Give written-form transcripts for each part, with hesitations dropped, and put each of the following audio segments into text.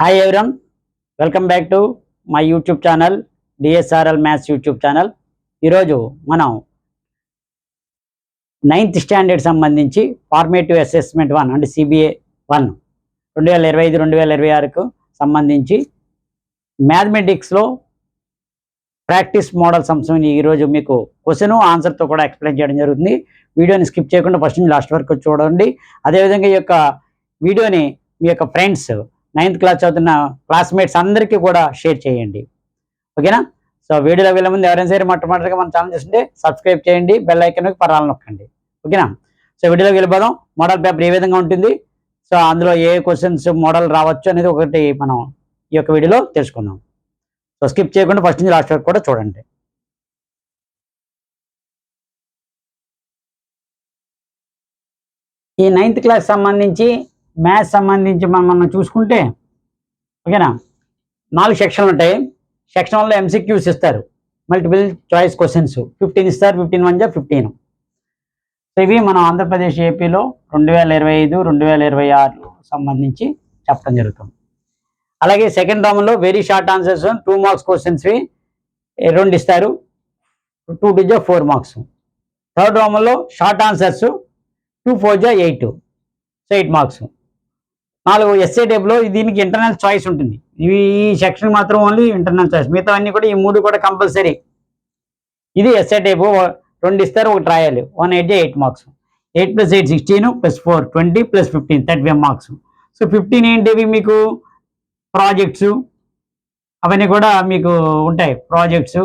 Hi everyone, welcome back to my YouTube channel DSRL maths YouTube channel. ఈరోజు మనం 9th standard సంబంధించి formative assessment 1 అంటే CBA 1 2025-2026కు సంబంధించి మ్యాథమెటిక్స్లో practice model అంశం ఈరోజు మీకు క్వశ్చన్ ఆన్సర్తో కూడా ఎక్స్ప్లెయిన్ చేయడం జరుగుతుంది. వీడియోని స్కిప్ చేయకుండా ఫస్ట్ నుంచి లాస్ట్ వరకు చూడండి. అదేవిధంగా ఈ యొక్క వీడియోని మీ యొక్క ఫ్రెండ్స్ 9th క్లాస్ చదువుతున్న క్లాస్మేట్స్ అందరికీ కూడా షేర్ చేయండి, ఓకేనా? సో వీడియోలో వెళ్ళే ముందు ఎవరైనా సరే మొట్టమొదటిగా మన ఛానల్ చూస్తుంటే సబ్స్క్రైబ్ చేయండి, బెల్ ఐకాన్ పరాలను నొక్కండి, ఓకేనా? సో వీడియోలోకి వెళ్ళిపోదాం. మోడల్ పేపర్ ఏ విధంగా ఉంటుంది, సో అందులో ఏ క్వశ్చన్స్ మోడల్ రావచ్చు అనేది ఒకటి మనం ఈ యొక్క వీడియోలో తెలుసుకుందాం. సో స్కిప్ చేయకుండా ఫస్ట్ నుంచి లాస్ట్ వరకు కూడా చూడండి. ఈ 9th క్లాస్ సంబంధించి మ్యాథ్స్ సంబంధించి మనం చూసుకుంటే, ఓకేనా, 4 సెక్షన్లు ఉంటాయి. సెక్షన్ 1లో ఎంసీక్యూస్ ఇస్తారు, మల్టిపుల్ చాయిస్ క్వశ్చన్స్ 15 ఇస్తారు. 15 1 15. సో ఇవి మనం ఆంధ్రప్రదేశ్ ఏపీలో 2025-2026 సంబంధించి చెప్పడం జరుగుతుంది. అలాగే సెకండ్ రౌండ్లో వెరీ షార్ట్ ఆన్సర్స్ 2 మార్క్స్ క్వశ్చన్స్వి 2 ఇస్తారు, 2 to 4 మార్క్స్. థర్డ్ రౌండ్లో short answers 2 4 8, so 8 marks. 4 SA టైప్లో దీనికి ఇంటర్నల్ చాయిస్ ఉంటుంది. ఈ సెక్షన్ మాత్రం ఓన్లీ ఇంటర్నల్ చాయిస్, మిగతా అన్ని కూడా ఈ 3 కూడా కంపల్సరీ. ఇది ఎస్ఏ టైపు 2 ఇస్తారు, 1 రాయాలి. 1 8 8 మార్క్స్. 8 + 8 16 + 4 20 + 15 35 మార్క్స్. సో 15 ఏంటివి మీకు ప్రాజెక్ట్స్, అవన్నీ కూడా మీకు ఉంటాయి. ప్రాజెక్ట్స్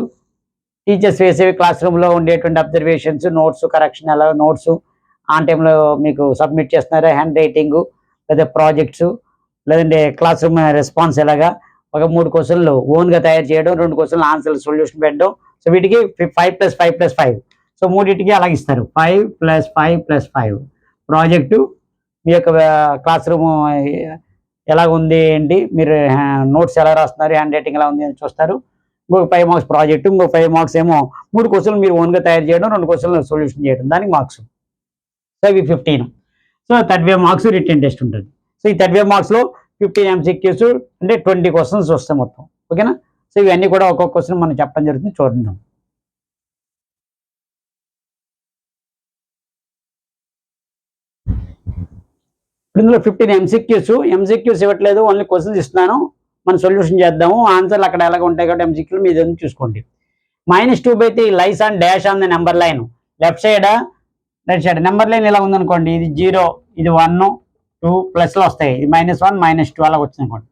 టీచర్స్ వేసేవి, క్లాస్ రూమ్లో ఉండేటువంటి అబ్జర్వేషన్స్, నోట్స్ కరెక్షన్, అలా నోట్స్ ఆన్ టైంలో మీకు సబ్మిట్ చేస్తున్నారు, హ్యాండ్ రైటింగు, లేదా ప్రాజెక్ట్స్, లేదంటే క్లాస్ రూమ్ రెస్పాన్స్ ఎలాగా, ఒక 3 క్వశ్చన్లు ఓన్గా తయారు చేయడం, 2 క్వశ్చన్లు ఆన్సర్లు సొల్యూషన్ పెట్టడం. సో వీటికి 5 + 5 + 5, సో 3టికి అలాగ ఇస్తారు. 5 + 5 + 5 ప్రాజెక్టు, మీ యొక్క క్లాస్ రూమ్ ఎలా ఉంది ఏంటి, మీరు నోట్స్ ఎలా రాస్తున్నారు, హ్యాండ్ రైటింగ్ ఎలా ఉంది అని చూస్తారు. ఇంకొక 5 మార్క్స్ ప్రాజెక్టు, ఇంకొక 5 మార్క్స్ ఏమో 3 క్వశ్చన్లు మీరు ఓన్గా తయారు చేయడం, 2 క్వశ్చన్లు సొల్యూషన్ చేయడం, దానికి మార్క్స్. సో ఇవి 15. సో 35 మార్క్స్ రిటన్ టెస్ట్ ఉంటుంది. సో ఈ 35 మార్క్స్లో 15 ఎంసీక్యూస్ అంటే 20 క్వశ్చన్స్ వస్తాయి మొత్తం, ఓకేనా? సో ఇవన్నీ కూడా ఒక్కొక్క క్వశ్చన్ మనం చెప్పడం జరుగుతుంది, చూద్దాం. ఇందులో 15 ఎంసీక్యూస్ ఇవ్వట్లేదు, ఓన్లీ క్వశ్చన్స్ ఇస్తున్నాను, మనం సొల్యూషన్ చేద్దాము. ఆన్సర్లు అక్కడ ఎలాగ ఉంటాయి కాబట్టి ఎంసీక్యూలు మీద చూసుకోండి. -2/3 lies on dash on the number line, left side right side. Number line ఇలా ఉందనుకోండి, ఇది 0, ఇది 1 2 ప్లస్లో వస్తాయి, ఇది -1 -2 అలాగ వచ్చింది అనుకోండి.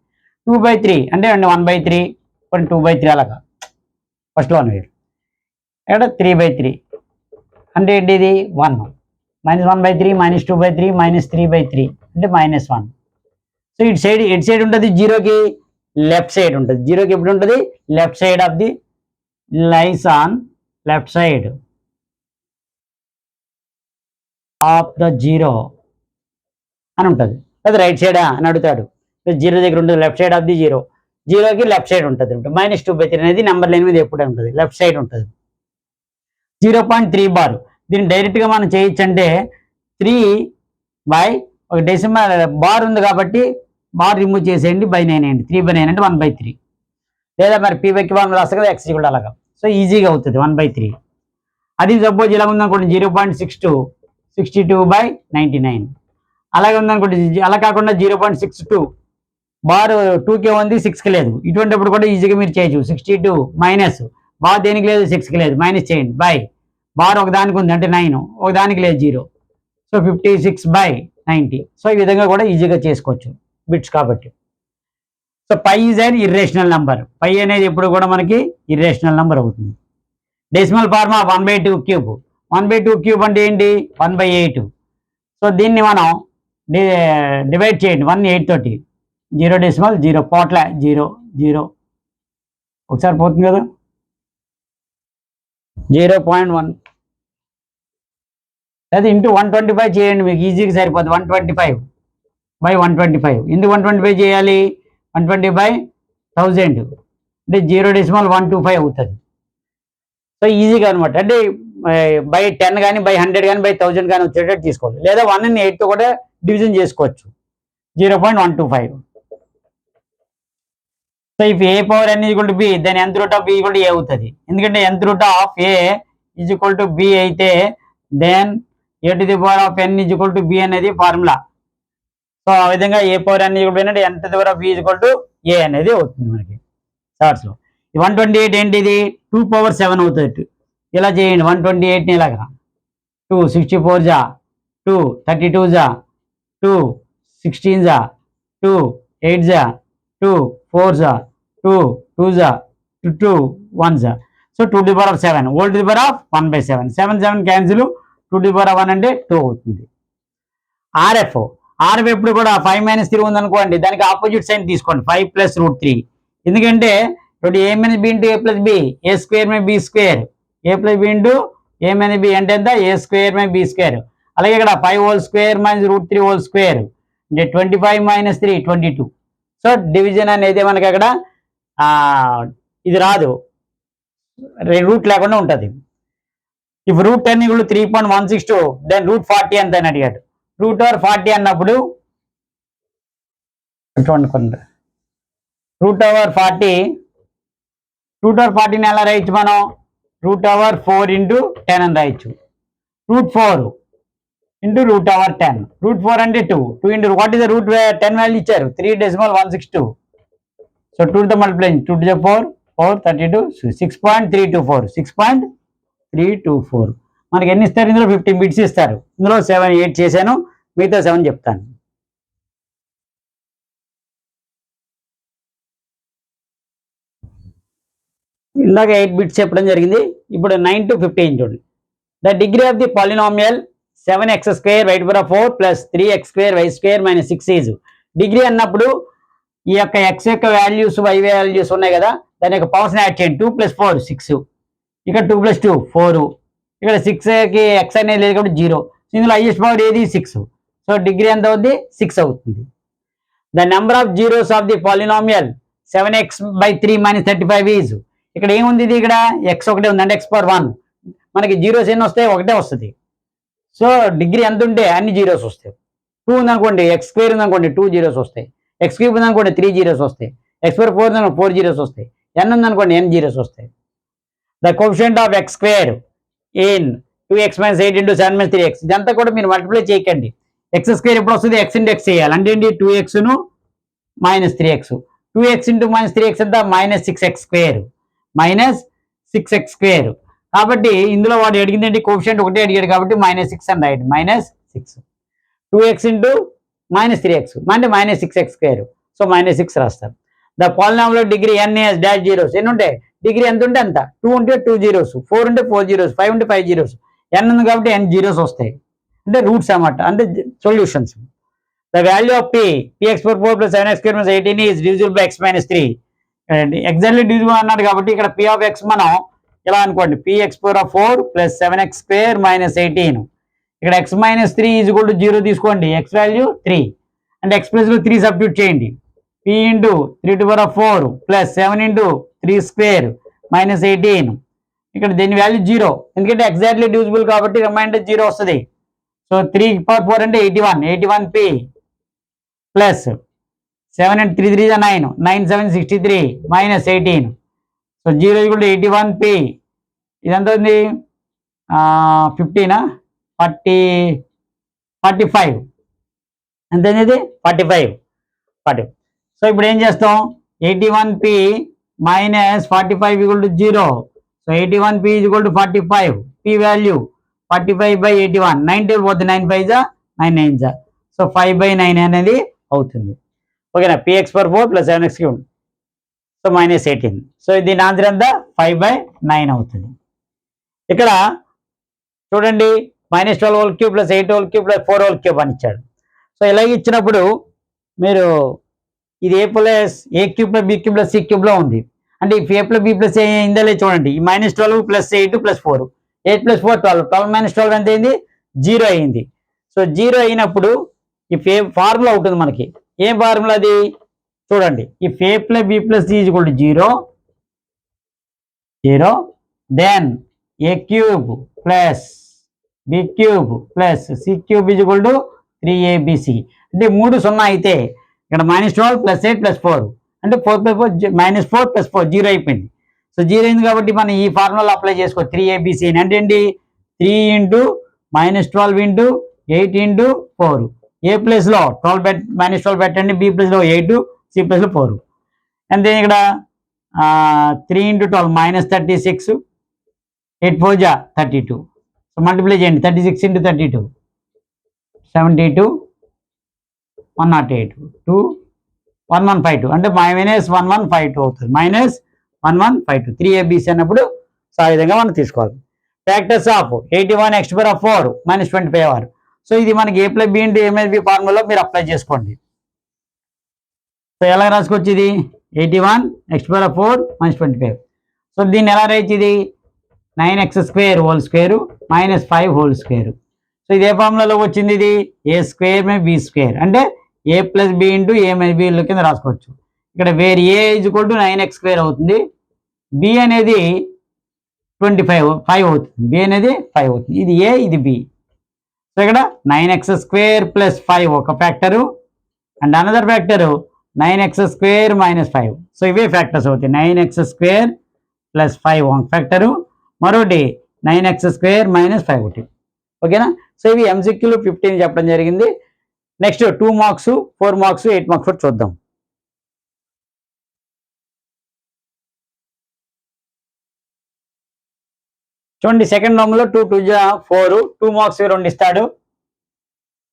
2/3 అంటే 1/3 కొన్ని 2/3 అలాగా ఫస్ట్లో వేరు. ఇక్కడ 3/3 అంటే ఏంటి, ఇది 1 -1/3 -2/3 -3/3 అంటే -1. సో ఎటు సైడ్ ఉంటుంది, 0కి లెఫ్ట్ సైడ్ ఉంటుంది. 0కి ఎప్పుడు ఉంటుంది, left side of the lies on left side of the 0 అని ఉంటుంది. లేదా రైట్ సైడా అని అడుగుతాడు. 0 దగ్గర ఉంటుంది, లెఫ్ట్ సైడ్ ఆఫ్ ది 0. 0కి లెఫ్ట్ సైడ్ ఉంటుంది. -2/3 అనేది నెంబర్ లైన్ మీద ఎప్పుడే ఉంటుంది, లెఫ్ట్ సైడ్ ఉంటుంది. 0.3 బార్, దీన్ని డైరెక్ట్గా మనం చేయొచ్చు. అంటే 3 ఒక డెసిమల్ బార్ ఉంది కాబట్టి బార్ రిమూవ్ చేసేయండి, /9 అయ్యండి. 3/9 అంటే 1/3. లేదా మరి p/q రాస్తారు కదా, x కూడా అలాగా. సో ఈజీగా అవుతుంది 1/3. అది సపోజ్ ఇలా ఉందనుకోండి, 0.62 62/99 అలాగే ఉందనుకోండి. అలా కాకుండా 0.62 బార్ 2కే ఉంది, 6కి లేదు. ఇటువంటిప్పుడు కూడా ఈజీగా మీరు చేయొచ్చు. 62 మైనస్ బార్ దేనికి లేదు, 6కి లేదు, మైనస్ చేయండి. బార్ ఒకదానికి ఉంది అంటే 9, ఒకదానికి లేదు 0. సో 56/90. సో ఈ విధంగా కూడా ఈజీగా చేసుకోవచ్చు, బిట్స్ కాబట్టి. So π is an irrational number. π అనేది ఎప్పుడు కూడా మనకి ఇర్రేషనల్ నెంబర్ అవుతుంది. డెసిమల్ ఫార్మా 1/2³ 1/2³ అంటే ఏంటి, 1/8. సో దీన్ని మనం డివైడ్ చేయండి 1/8 తోటి. 0.0 పోట్ల 0 0 ఒకసారి పోతుంది కదా, 0.1 అది ఇంటూ 125 చేయండి, మీకు ఈజీగా సరిపోతుంది. 125/125. ఎందుకు 125 చేయాలి, 120/1000 అంటే 0.125 అవుతుంది. సో ఈజీగా అనమాట. అంటే /10 కానీ /100 కానీ /1000 కానీ వచ్చేటట్టు తీసుకోవాలి. లేదా 1ని 8తో కూడా డివిజన్ చేసుకోవచ్చు, 0.125. So if a power n equal to b then nth root of b equal to a అవుతుంది. ఎందుకంటే nth root of a is equal to b అయితే then a to the power of n is equal to b అనేది formula. So ఆ విధంగా a power n equal to n to the power of b is equal to a అనేది అవుతుంది మనకి షార్ట్స్లో. 128 ఏంటిది 2 power 7 అవుతుంది. ఇలా చేయండి 128ని ఇలాగా 2 64 జా 2 32 జా 2 16 జా 2 8 జా 2 4 జా 2 2 జా 2 1 జా. So 2 to the power of 7 whole to the power of 1/7 7 7 cancel 2 to the power of 1 అంటే 2 అవుతుంది. ఆర్ఎఫ్ ఎప్పుడు కూడా 5 - 3 ఉందనుకోండి దానికి ఆపోజిట్ సైన్ తీసుకోండి 5 + √3. ఎందుకంటే ఇప్పుడు a - b × a + b a² - b² a + b × a - b అంటే ఎంత a² - b². అలాగే ఇక్కడ 5² - √3² అంటే 25 - 3 22. సో డివిజన్ అనేది మనకి అక్కడ ఇది రాదు, రూట్ లేకుండా ఉంటుంది. ఇఫ్ √10 = 3.162 దెన్ √40 ఎంత అని అడిగాడు. √40 అన్నప్పుడు √40ని ఎలా రాయొచ్చు మనం √4 × 10 అని రాయొచ్చు. √4 × √10 √4 అంటే 2 × వాట్ ఇస్ ద √10 వాల్యూ ఇచ్చారు 3.162. సో 2తో మల్టిప్లై 2 టు ద 4 4 32 6.324 మనకి ఎన్ని ఇస్తారు ఇందులో 15 బిట్స్ ఇస్తారు. ఇందులో 7 8 చేశాను, మిగతా 7 చెప్తాను. ఇలాగ 8 బిట్స్ చెప్పడం జరిగింది. ఇప్పుడు 9 to 15 చూడండి. The degree of the polynomial 7x² y² 4 + 3x² y² - 6 is. Degree అన్నప్పుడు ఈ యొక్క ఎక్స్ యొక్క వాల్యూస్ వై వాల్యూస్ ఉన్నాయి కదా దాని యొక్క పవర్స్ని యాడ్ చేయండి. 2 + 4 6, ఇక్కడ 2 + 2 4, ఇక్కడ 6కి ఎక్స్ అనేది లేదు కాబట్టి 0. ఇందులో హైయెస్ట్ పవర్ ఏది 6. సో డిగ్రీ ఎంత అవుద్ది 6 అవుతుంది. The number of zeros of the polynomial 7x/3 - 35 is. ఇక్కడ ఏముంది ఇది ఇక్కడ ఎక్స్ ఒకటే ఉంది అంటే x⁴1 మనకి జీరోస్ ఎన్ని వస్తాయి ఒకటే వస్తుంది. సో డిగ్రీ ఎంత ఉంటే అన్ని జీరోస్ వస్తాయి. 2 ఉందనుకోండి x² ఉందనుకోండి 2 జీరోస్ వస్తాయి, x³ ఉందనుకోండి 3 జీరోస్ వస్తాయి, x⁴ 4 జీరోస్ వస్తాయి, n ఉందనుకోండి n జీరోస్ వస్తాయి. The coefficient of x² in 2x - 8 × 7 - 3x ఇదంతా కూడా మీరు మల్టిప్లై చేయకండి. x² ఎప్పుడు వస్తుంది x × x చేయాలి అంటే ఏంటి 2x - 3x 2x × - 3x ఎంత -6x². -6x². కాబట్టి ఇందులో వాడు అడిగింది ఏంటి కోఎఫిషియంట్ ఒకటే అడిగాడు కాబట్టి -6 అని రాయండి -6. 2x - 3x అంటే -6x². సో -6 రాస్తారు. The polynomial degree n has dash zeros. ఎన్ని ఉంటాయి డిగ్రీ ఎంత ఉంటే అంత 2 ఉంటే 2 జీరోస్ 4 ఉంటే 4 జీరోస్ 5 ఉంటే 5 జీరోస్ n ఉంది కాబట్టి n జీరోస్ వస్తాయి అంటే రూట్స్ అన్నమాట అంటే solutions. The value of px⁴ 4 + 7x² - 18 is divisible by x - 3. Exactly divisible అన్నాడు కాబట్టి ఇక్కడ p ఆఫ్ x మనం ఇలా అనుకోండి px⁴ 4 + 7x² - 18. ఇక్కడ x - 3 ఈజ్ ఈక్వల్ టు 0 తీసుకోండి, x వాల్యూ 3 అంటే x ప్లేస్లో 3 సబ్స్టిట్యూట్ చేయండి. p × 3⁴ + 7 × 3² - 18 ఇక్కడ దీని వాల్యూ 0 ఎందుకంటే ఎగ్జాక్ట్లీ డివిజిబుల్ కాబట్టి రిమైండర్ 0 వస్తుంది. సో 3⁴ అంటే 81p ప్లస్ 7 × 3 = 9 9 7 63 - 18. సో 0 = 81p ఇదంతా ఉంది 15 45 ఎంత అనేది 45. సో ఇప్పుడు ఏం చేస్తాం 81p - 45 = 0. So 81p = 45 p value 45/81 9 table పోతే 9 5 9 9 సో 5/9 అనేది అవుతుంది. ఓకేనా px⁴ 4 + 7x³ సో -18. సో దీని ఆన్సర్ ఎంత 5/9 అవుతుంది. ఇక్కడ చూడండి -12³ + 8³ + 4³ అని ఇచ్చాడు. సో ఇలా ఇచ్చినప్పుడు మీరు ఇది a + a³ + b³ + c³ ఉంది అంటే ఈ a + b + a ఇందా లేదు చూడండి ఈ -12 + 8 + 4 8 + 4 12 12 - 12 ఎంత అయింది 0 అయింది. సో 0 అయినప్పుడు ఈ ఫార్ములా ఉంటుంది మనకి ఏ ఫార్ములా అది చూడండి ఈ a + b + c = 0 0 then a³ + b³ + c³ = 3abc అంటే 3 0 అయితే ఇక్కడ -12 + 8 + 4 అంటే 4/4 -4 + 4 0 అయిపోయింది. సో 0 అయింది కాబట్టి మనం ఈ ఫార్ములా అప్లై చేసుకోవచ్చు. 3ABC అంటే ఏంటి 3 × -12 × 8 × 4. ఏ ప్లేస్లో 12 -12 పెట్టండి, బి ప్లేస్లో 8, సి ప్లేస్లో 4. అంతే ఇక్కడ 3 × 12 -36, 8 4 జా 32. సో మల్టిప్లై చేయండి. 36 × 32 72, 108, 2 1152 అంటే -1152 అవుతుంది. -1152 3ABC అన్నప్పుడు సో ఆ విధంగా మనం తీసుకోవాలి. Factors of 81 x⁴ -25r. So ఇది మనకి a + b × a - b formula మీరు అప్లై చేసుకోండి. సో ఎలా రాసుకోవచ్చు ఇది 81 x⁴ -25. సో దీన్ని ఎలా రాయొచ్చు ఇది 9x² whole square -5 whole square. So ఇది ఏ ఫార్ములాలో వచ్చింది ఇది a² - b² అంటే a + b × a - b కింద రాసుకోవచ్చు. ఇక్కడ వేర్ a = 9x² అవుతుంది, b అనేది 5 అవుతుంది, b అనేది 5 అవుతుంది. ఇది a ఇది b. సో ఇక్కడ 9x² + 5 ఒక factor and another factor 9x² - 5. So ఇవే ఫ్యాక్టర్స్ అవుతాయి. 9x² + 5 ఒక ఫ్యాక్టరు, మరొకటి 9x² - 5 ఒకటి. ఓకేనా. సో ఇవి MCQలు 15 చెప్పడం జరిగింది. నెక్స్ట్ 2 మార్క్స్ 4 మార్క్స్ 8 మార్క్స్ కూడా చూద్దాం. చూడండి సెకండ్ రామ్లో 2 2 జా 4, 2 మార్క్స్ 2 ఇస్తాడు,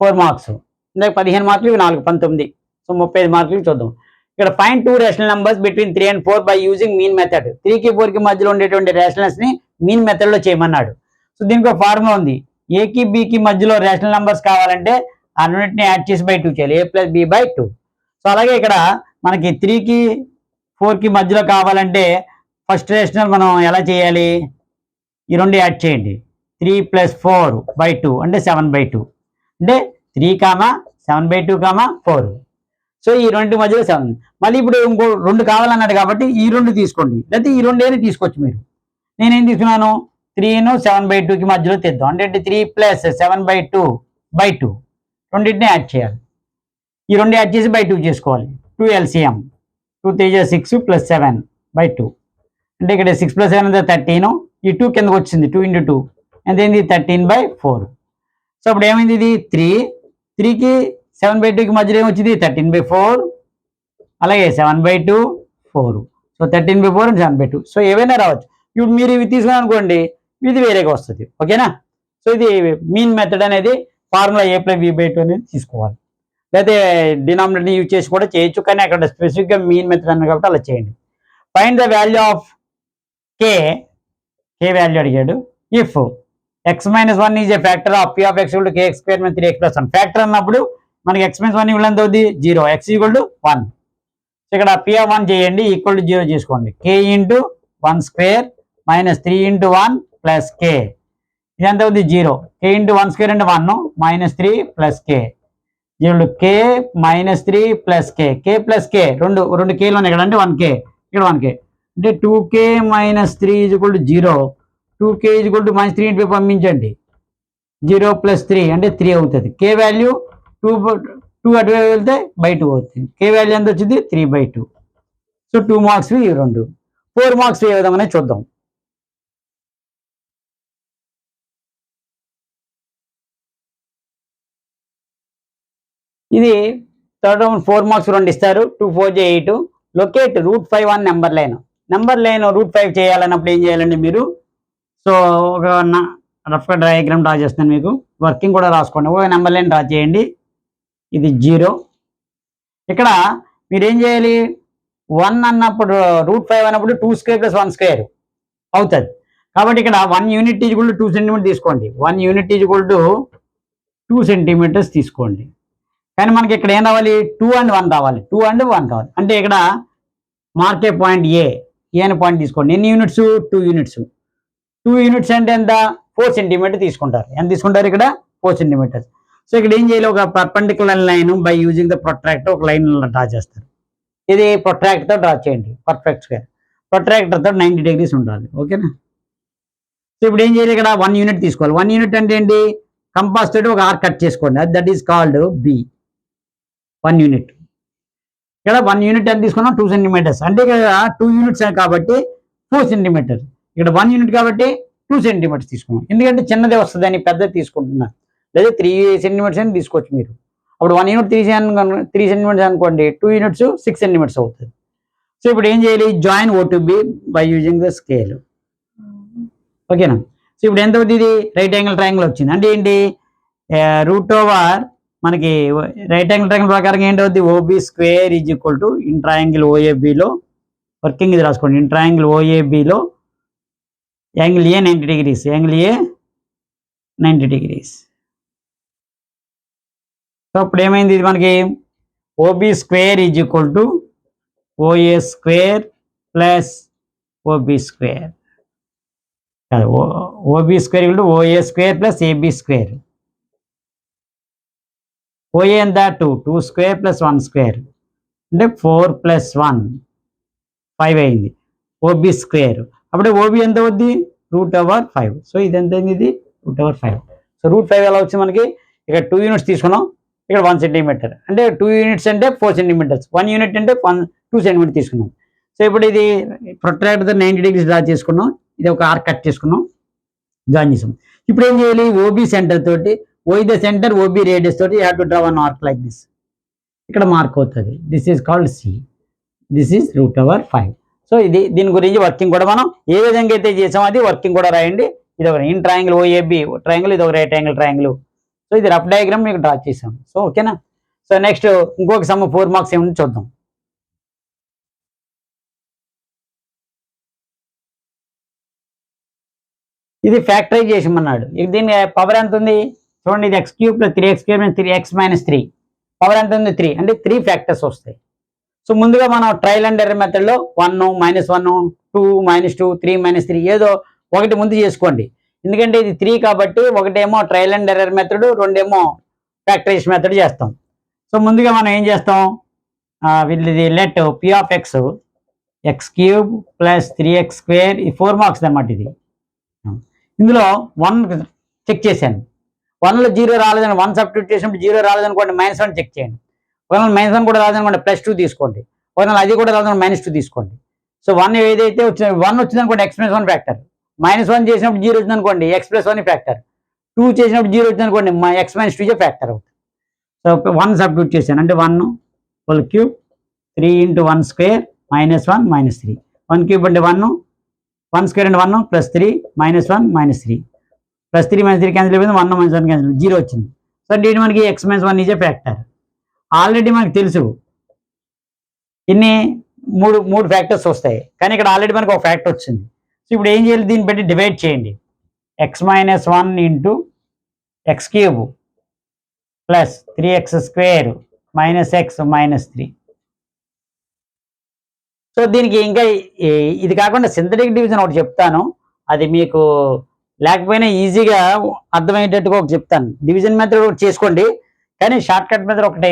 4 మార్క్స్. ఇందాక 15 మార్కులు, ఇవి 4 19. సో 35 మార్కులు చూద్దాం. ఇక్కడ find 2 rational numbers between 3 and 4 by using mean method. 3కి 4కి మధ్యలో ఉండేటువంటి రేషనల్స్ ని మీన్ మెథడ్ లో చేయమన్నాడు. సో దీనికి ఒక ఫార్ములా ఉంది. ఏకి బికి మధ్యలో రేషనల్ నంబర్స్ కావాలంటే ఆ రెండింటిని యాడ్ చేసి బై 2 చేయాలి, a + b / 2. సో అలాగే ఇక్కడ మనకి 3కి 4కి మధ్యలో కావాలంటే ఫస్ట్ రేషనల్ మనం ఎలా చేయాలి, ఈ రెండు యాడ్ చేయండి. 3 + 4 / 2 అంటే 7/2 అంటే 3, 7/2, 4. సో ఈ రెండు మధ్యలో 7. మళ్ళీ ఇప్పుడు ఇంకో 2 కావాలన్నాడు కాబట్టి ఈ 2 తీసుకోండి, లేకపోతే ఈ 2 ఏది తీసుకోవచ్చు మీరు. నేనేం తీసుకున్నాను 3ను 7/2కి మధ్యలో తెద్దాం. అంటే 3 + 7/2 / 2 రెండింటిని యాడ్ చేయాలి. ఈ 2 యాడ్ చేసి /2 చేసుకోవాలి. 2 LCM 2 3 6 + 7/2 అంటే ఇక్కడ 6 + 7 13. ఈ 2 కిందకు వచ్చింది 2 × 2 ఎంతైంది 13/4. సో అప్పుడు ఏమైంది ఇది 3కి 7/2కి మధ్యలో ఏమొచ్చింది 13/4, అలాగే 7/2 4. So 13/4 and 7/2. సో ఏవైనా రావచ్చు. ఇప్పుడు మీరు ఇవి తీసుకుని అనుకోండి, ఇది వేరేగా వస్తుంది. ఓకేనా. సో ఇది మీన్ మెథడ్ అనేది ఫార్ములా a + b / 2 అనేది తీసుకోవాలి. లేకపోతే డినామినేటర్ యూజ్ చేసి కూడా చేయొచ్చు, కానీ అక్కడ స్పెసిఫిక్గా మీన్ మెథడ్ అన్నారు కాబట్టి అలా చేయండి. Find the value of k value అడిగాడు. If x - 1 is a factor of p of x = kx² - 3x + 1. Factor అన్నప్పుడు మనకి x - 1 ఇవ్వడం ఎంత అవుతుంది 0, x = 1. సో ఇక్కడ p of 1 చేయండి, ఈక్వల్ టు 0 చేసుకోండి. k × 1² - 3 × 1 + k ఇది ఎంత అవుతుంది 0. k × 1² అంటే 1 -3 + k k -3 + k k + k రెండు కేలు ఉన్నాయి ఇక్కడ, అంటే 1k ఇక్కడ 1k అంటే 2k - 3 = 0. 2k = -3 ఇంటికి పంపించండి. 0 + 3 అంటే 3 అవుతుంది. k వాల్యూ 2 అటువైపు వెళ్తే /2 అవుతుంది. k వాల్యూ ఎంత వచ్చింది 3/2. సో 2 మార్క్స్ ఇవి 2. 4 మార్క్స్ ఏ విధంగానే చూద్దాం. ఇది థర్డ్ రౌండ్ 4 మార్క్స్ 2 ఇస్తారు. 2 4 = 8. Locate √5 on number line. Number line √5 చేయాలన్నప్పుడు ఏం చేయాలండి మీరు. సో ఒక రఫ్గా డయాగ్రామ్ డ్రా చేస్తాను, మీకు వర్కింగ్ కూడా రాసుకోండి. ఒక నెంబర్ లైన్ డ్రా చేయండి. ఇది 0. ఇక్కడ మీరు ఏం చేయాలి 1 అన్నప్పుడు √5 అన్నప్పుడు 2² + 1² అవుతుంది. కాబట్టి ఇక్కడ 1 యూనిట్ = 2 సెంటీమీటర్ తీసుకోండి. 1 యూనిట్ = 2 సెంటీమీటర్స్ తీసుకోండి. కానీ మనకి ఇక్కడ ఏం రావాలి 2 and 1 రావాలి. 2 and 1 కావాలి. అంటే ఇక్కడ మార్కే పాయింట్ ఏ అనే పాయింట్ తీసుకోండి. ఎన్ని యూనిట్స్ 2 యూనిట్స్. 2 యూనిట్స్ అంటే ఎంత 4 సెంటీమీటర్ తీసుకుంటారు. ఎంత తీసుకుంటారు ఇక్కడ 4 సెంటీమీటర్స్. సో ఇక్కడ ఏం చేయాలి, ఒక perpendicular line by using the protractor ఒక లైన్ డ్రా చేస్తారు. ఇది ప్రొట్రాక్టర్తో డ్రా చేయండి. పర్ఫెక్ట్ స్క్వేర్ ప్రొట్రాక్టర్తో 90 degrees ఉండాలి. ఓకేనా. సో ఇప్పుడు ఏం చేయాలి, ఇక్కడ 1 యూనిట్ తీసుకోవాలి. 1 యూనిట్ అంటే ఏంటి, కంపాస్ తోటి ఒక ఆర్క్ కట్ చేసుకోండి. That is called B 1 unit. ఇక్కడ 1 యూనిట్ ఎంత తీసుకున్నాం 2 సెంటీమీటర్స్, అంటే ఇక్కడ 2 యూనిట్స్ కాబట్టి 4 సెంటీమీటర్, ఇక్కడ 1 యూనిట్ కాబట్టి 2 సెంటీమీటర్స్ తీసుకున్నాం. ఎందుకంటే చిన్నదే వస్తుంది అని పెద్దది తీసుకుంటున్నా, లేదా 3 సెంటీమీటర్స్ అని తీసుకోవచ్చు మీరు. అప్పుడు 1 యూనిట్ 3 సెంటీమీటర్స్ అనుకోండి, 2 యూనిట్స్ 6 సెంటీమీటర్స్ అవుతుంది. సో ఇప్పుడు ఏం చేయాలి, join O to B by using the scale. ఓకేనా. సో ఇప్పుడు ఎంత అవుతుంది, ఇది రైట్ యాంగిల్ ట్రయాంగిల్ వచ్చింది. అంటే ఏంటి, రూట్ ఓవర్ మనకి రైట్ యాంగిల్ ట్రయాంగిల్ ప్రకారం ఏంటవుద్ది, OB square is equal to in triangle ఓఏబిలో వర్కింగ్ ఇది రాసుకోండి. ఇన్ ట్రయాంగిల్ ఓఏబిలో angle A 90 degrees, angle A 90 degrees. So అప్పుడు ఏమైంది, ఇది మనకి OB square is equal to OA square plus OB square, OB square equal to OA square plus AB square. OA ఎంత 2 square plus 1 square అంటే 4 + 1 5 అయింది. OB square అప్పుడే OB ఎంత అవుద్ది √5. సో ఇది ఎంత అయింది, ఇది √5. సో √5 ఎలా వచ్చింది మనకి, ఇక్కడ 2 యూనిట్స్ తీసుకున్నాం, ఇక్కడ 1 సెంటీమీటర్, అంటే 2 యూనిట్స్ అంటే 4 సెంటీమీటర్స్, 1 యూనిట్ అంటే 2 సెంటీమీటర్ తీసుకున్నాం. సో ఇప్పుడు ఇది ప్రొట్రాక్టర్ 90 degrees డ్రా చేసుకున్నాం, ఇది ఒక ఆర్క్ కట్ చేసుకున్నాం, జాయిన్ చేసాం. ఇప్పుడు ఏం చేయాలి, ఓబీ సెంటర్ తోటి O the centre OB radius తోటి you have to draw one arc like this. ఇక్కడ మార్క్ అవుతుంది, this is called C, this is √5. So ఇది దీని గురించి వర్కింగ్ కూడా మనం ఏ విధంగా అయితే చేసామో అది వర్కింగ్ కూడా రాయండి. ఇది ఒక ఇన్ ట్రయాంగిల్ ఓఏబి ట్రయాంగిల్, ఇది ఒక రైట్ యాంగిల్ ట్రయాంగిల్. సో ఇది రఫ్ డయాగ్రామ్ మీకు డ్రా చేసాం. సో ఓకేనా. సో నెక్స్ట్ ఇంకొక సమ్ 4 మార్క్స్ ఏముంది చూద్దాం. ఇది ఫ్యాక్టరైజేషన్ అన్నాడు. దీని పవర్ ఎంత ఉంది చూడండి, ఇది x³ + 3x² - 3x - 3 పవర్ ఎంత ఉంది 3, అంటే 3 ఫ్యాక్టర్స్ వస్తాయి. సో ముందుగా మనం ట్రయల్ అండ్ ఎర్రర్ మెథడ్లో 1 -1 2 -2 3 -3 ఏదో ఒకటి ముందు చేసుకోండి. ఎందుకంటే ఇది 3 కాబట్టి ఒకటేమో ట్రయల్ అండ్ ఎర్రర్ మెథడ్, రెండేమో ఫ్యాక్టరైజేషన్ మెథడ్ చేస్తాం. సో ముందుగా మనం ఏం చేస్తాం, వీళ్ళది let p of x x³ + 3x² ఈ 4 మార్క్స్ అన్నమాట. ఇది ఇందులో 1 చెక్ చేశాను, 1లో 0 రాలేదని 1 సబ్స్టిట్యూట్ చేసినప్పుడు 0 రాలేదనుకోండి -1 చెక్ చేయండి. ఒకవేళ -1 కూడా రాలేదనుకోండి +2 తీసుకోండి, ఒకవేళ అది కూడా రాలేదని -2 తీసుకోండి. సో 1 ఏదైతే వచ్చిన 1 వచ్చిందనుకోండి x - 1 ఫ్యాక్టర్, -1 చేసినప్పుడు 0 వచ్చిందనుకోండి x + 1 ఫ్యాక్టర్, 2 చేసినప్పుడు 0 వచ్చిందనుకోండి x - 2 ఫ్యాక్టర్ అవుతుంది. సో 1 సబ్స్టిట్యూట్ చేశాను, అంటే 1 3 3 × 1² -1 -3 1³ అంటే 1 1² అంటే 1 +3 -1 -3 +3 -3 క్యాన్సిల్ అయిపోయింది, 1 - 1 క్యాన్సిల్ 0 వచ్చింది. సో అంటే మనకి x - 1 ఈజ్ ఫ్యాక్టర్. ఆల్రెడీ మనకు తెలుసు ఇన్ని మూడు ఫ్యాక్టర్స్ వస్తాయి, కానీ ఇక్కడ ఆల్రెడీ మనకు ఒక ఫ్యాక్టర్ వచ్చింది. సో ఇప్పుడు ఏం చేయాలి, దీన్ని బట్టి డివైడ్ చేయండి. x - 1 × x³ + 3x² - x - 3. So దీనికి ఇంకా ఇది కాకుండా సింథటిక్ డివిజన్ ఒకటి చెప్తాను, అది మీకు లేకపోయినా ఈజీగా అర్థమయ్యేటట్టుగా ఒకటి చెప్తాను. డివిజన్ మెథడ్ ఒకటి చేసుకోండి, కానీ షార్ట్ కట్ మెథడ్ ఒకటే.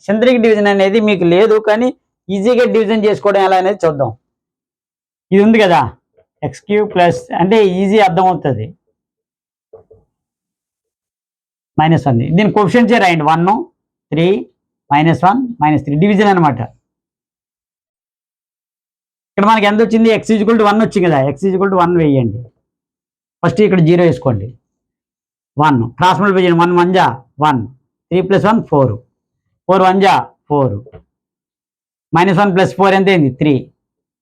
సింథటిక్ డివిజన్ అనేది మీకు లేదు, కానీ ఈజీగా డివిజన్ చేసుకోవడం ఎలా అనేది చూద్దాం. ఇది ఉంది కదా x³ ప్లస్ అంటే ఈజీ అర్థం అవుతుంది -1, దీని కోఎఫిషియెంట్స్ రాయండి 1 3 -1 -3 డివిజన్ అనమాట. ఇక్కడ మనకి ఎంత వచ్చింది, x = 1 వచ్చింది కదా, x = 1 వేయండి. ఫస్ట్ ఇక్కడ 0 వేసుకోండి, 1 క్రాస్ మల్టిప్లై చేయండి, 1 1 1 3 + 1 4 4 1 4 -1 + 4 ఎంత అయింది 3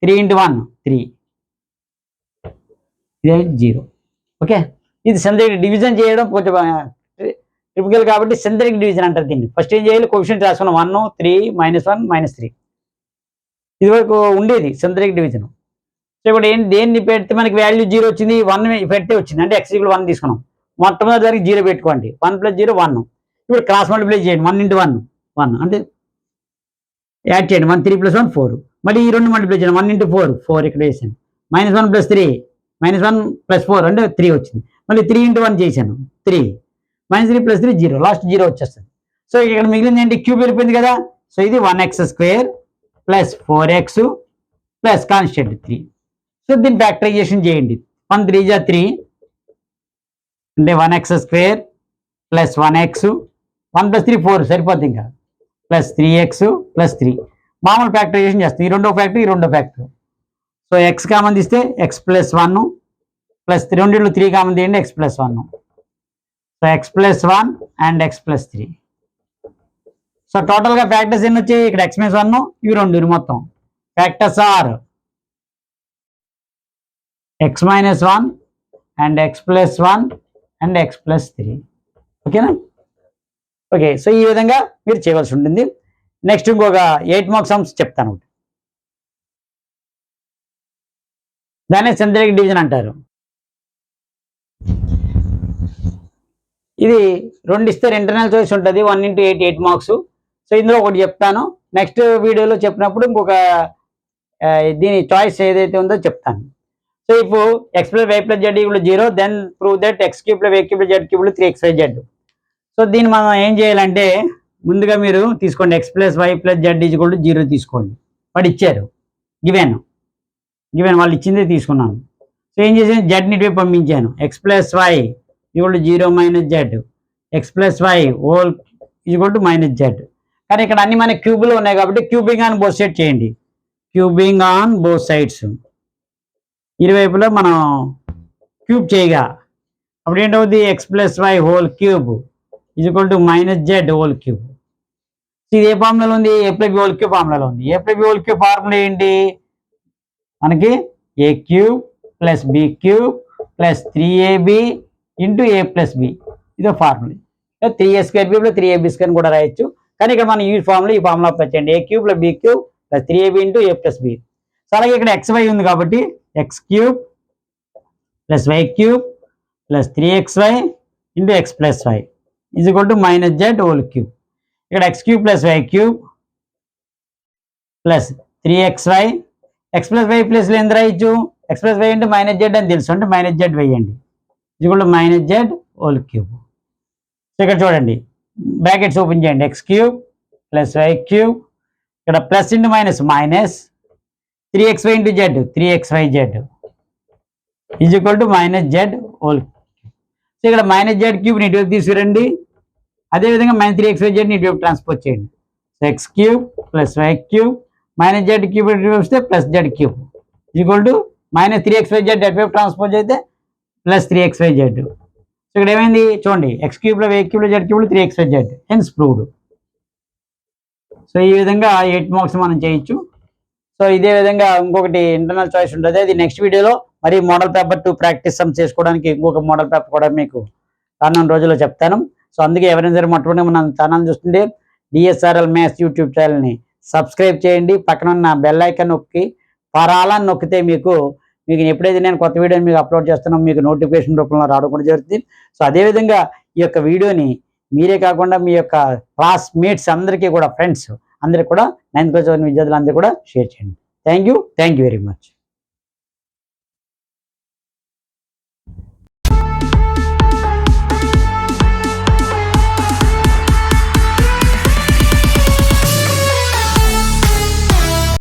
3 × 1 3 ఇదే 0. ఓకే, ఇది సింథటిక్ డివిజన్ చేయడం కొంచెం టిపికల్ కాబట్టి సింథటిక్ డివిజన్ అంటారు దీన్ని. ఫస్ట్ ఏం చేయాలి, కోఎఫిషియెంట్ రాసుకున్నాం 1 3 -1 -3 ఇది వరకు ఉండేది సింథటిక్ డివిజన్. సో ఇప్పుడు దేన్ని పెడితే మనకి వాల్యూ 0 వచ్చింది, 1 పెడితే వచ్చింది, అంటే x = 1 తీసుకున్నాం. మొట్టమొదటి 0 పెట్టుకోండి, 1 + 0 1. ఇప్పుడు క్రాస్ మల్టిప్లై చేయండి, 1 × 1 1 అంటే యాడ్ చేయండి, 1 3 + 1 4. మళ్ళీ ఈ 2 మల్టిప్లై చేయండి, 1 × 4 4 ఇక్కడ వేసాను, -1 + 3 -1 + 4 అంటే 3 వచ్చింది. మళ్ళీ 3 × 1 చేశాను 3 -3 + 3 0 లాస్ట్ 0 వచ్చేస్తుంది. సో ఇక్కడ మిగిలింది ఏంటి, క్యూబ్ వెళ్ళిపోయింది కదా. సో ఇది 1x² + 4x plus constant 3. So దీన్ని ఫ్యాక్టరైజేషన్ చేయండి, 1 3 = 3 అంటే 1x² + 1x 1 + 3 4 సరిపోద్ది ఇంకా, +3x + 3 మామూలు ఫ్యాక్టరైజేషన్ చేస్తాం. ఈ రెండో ఫ్యాక్టర్. సో ఎక్స్ కామన్ తీస్తే ఎక్స్ ప్లస్ 1 ప్లస్ 3, రెండిట్లో 3 కామన్ తీయండి, x plus 1. So x plus 1 and x plus 3. So టోటల్గా ఫ్యాక్టర్స్ ఎన్ని వచ్చాయి? ఇక్కడ ఎక్స్ మైనస్ 1 ఇవి 2 మొత్తం factors are x minus 1 and x plus 1 and x plus 3. ఓకేనా? ఓకే, సో ఈ విధంగా మీరు చేయవలసి ఉంటుంది. నెక్స్ట్ ఇంకొక 8 మార్క్స్ సమ్స్ చెప్తాను. దాన్ని సింథటిక్ డివిజన్ అంటారు. ఇది 2 ఇస్తారు, ఇంటర్నల్ చాయిస్ ఉంటుంది. 1 into 8 మార్క్స్. సో ఇందులో ఒకటి చెప్తాను, నెక్స్ట్ వీడియోలో చెప్పినప్పుడు ఇంకొక దీని చాయిస్ ఏదైతే ఉందో చెప్తాను. సో ఇప్పుడు x plus y plus z equal 0, then prove that x cube plus y cube plus z cube 3xyz. So దీన్ని మనం ఏం చేయాలంటే ముందుగా మీరు తీసుకోండి, x plus y plus z equal 0 తీసుకోండి. వాడు ఇచ్చారు, గివెన్ వాళ్ళు ఇచ్చిందే తీసుకున్నాను. సో ఏం చేసాను, జెడ్ని ఇటువైపు పంపించాను. X plus y equal 0 minus z, x plus y whole equal minus z. కానీ ఇక్కడ అన్ని మన క్యూబ్లో ఉన్నాయి కాబట్టి క్యూబింగ్ ఆన్ బోత్ సైడ్ చేయండి. క్యూబింగ్ ఆన్ బోత్ సైడ్స్, ఇరువైపులో మనం క్యూబ్ చేయగా అప్పుడు ఏంటవుతుంది, x plus y whole cube equal minus z whole cube. ఇది ఏ ఫార్ములాలో ఉంది? A plus b whole cube ఫార్ములాలో ఉంది. A plus b whole cube formula ఏంటి మనకి? ఏ cube plus b cube plus 3ab into a plus b. ఇదో formula. 3a square b plus 3ab square కూడా రాయొచ్చు, కానీ ఇక్కడ మనం ఈ ఫార్ములా పెట్టండి. A cube plus b cube plus 3ab into a plus b. So అలాగే ఇక్కడ xy ఉంది కాబట్టి x cube plus y cube plus 3xy into x plus y is equal to minus z whole cube. ఇక్కడ x cube plus y cube plus 3xy, X plus y plus ఎంత రాయొచ్చు? X plus y అంటే minus z అని తెలుసు, అంటే minus z వేయండి, equal to minus z whole cube. So ఇక్కడ చూడండి, బ్రాకెట్స్ ఓపెన్ చేయండి. X cube plus y cube, ఇక్కడ plus into minus minus 3xy into z 3xyz is equal to minus z whole cube. So ఇక్కడ minus z క్యూబ్ని ఇటువైపు తీసుకురండి, అదేవిధంగా minus 3xyzని ఇటువైపు ట్రాన్స్పోజ్ చేయండి. So x cube plus y cube minus Z cube ఇటు వస్తే plus z cube equal to minus 3xyz అటువైపు ట్రాన్స్పోజ్ అయితే ప్లస్ 3xyz. సో ఇక్కడ ఏమైంది చూడండి, ఎక్స్ క్యూబ్లో వై క్యూబ్లో జెడ్ క్యూబ్లో 3xyz, హెన్స్ ప్రూవ్డ్. సో ఈ విధంగా 8 మార్క్స్ మనం చేయొచ్చు. సో ఇదే విధంగా ఇంకొకటి ఇంటర్నల్ చాయిస్ ఉంటుంది, అది నెక్స్ట్ వీడియోలో. మరి మోడల్ పేపర్ 2 ప్రాక్టీస్ సమ్ చేసుకోవడానికి ఇంకొక మోడల్ పేపర్ కూడా మీకు రానున్న రోజుల్లో చెప్తాను. సో అందుకే ఎవరైనా సరే మొట్టమొదటి మన ఛానల్ చూస్తుంటే డిఎస్ఆర్ఎల్ మ్యాథ్స్ యూట్యూబ్ ఛానల్ని సబ్స్క్రైబ్ చేయండి. పక్కన ఉన్న బెల్ ఐకాన్ నొక్కి పరాలని నొక్కితే మీకు ఎప్పుడైతే నేను కొత్త వీడియోని మీకు అప్లోడ్ చేస్తానో మీకు నోటిఫికేషన్ రూపంలో రావడం కూడా జరుగుతుంది. సో అదేవిధంగా ఈ యొక్క వీడియోని మీరే కాకుండా మీ యొక్క క్లాస్మేట్స్ అందరికీ కూడా, ఫ్రెండ్స్ అందరికీ కూడా, 9th క్లాస్ విద్యార్థులందరికీ కూడా షేర్ చేయండి. Thank you very much.